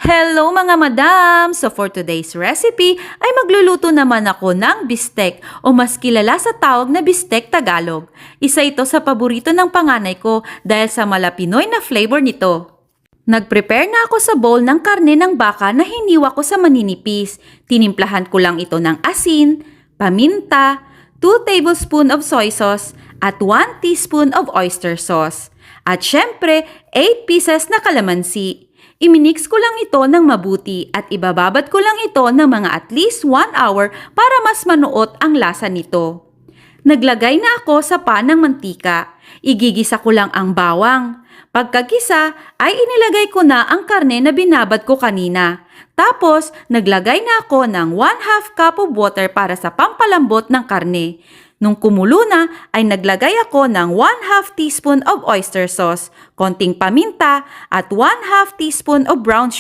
Hello mga madam! So for today's recipe ay magluluto naman ako ng bistek o mas kilala sa tawag na bistek Tagalog. Isa ito sa paborito ng panganay ko dahil sa malapinoy na flavor nito. Nag-prepare na ako sa bowl ng karne ng baka na hiniwa ko sa maninipis. Tinimplahan ko lang ito ng asin, paminta, 2 tablespoon of soy sauce at 1 teaspoon of oyster sauce. At syempre, 8 pieces na kalamansi. Iminix ko lang ito ng mabuti at ibababad ko lang ito ng mga at least 1 hour para mas manuot ang lasa nito. Naglagay na ako sa pan ng mantika. Igigisa ko lang ang bawang. Pagkagisa ay inilagay ko na ang karne na binabad ko kanina. Tapos naglagay na ako ng 1/2 cup of water para sa pampalambot ng karne. Nung kumulo na ay naglagay ako ng 1/2 teaspoon of oyster sauce, konting paminta at 1/2 teaspoon of brown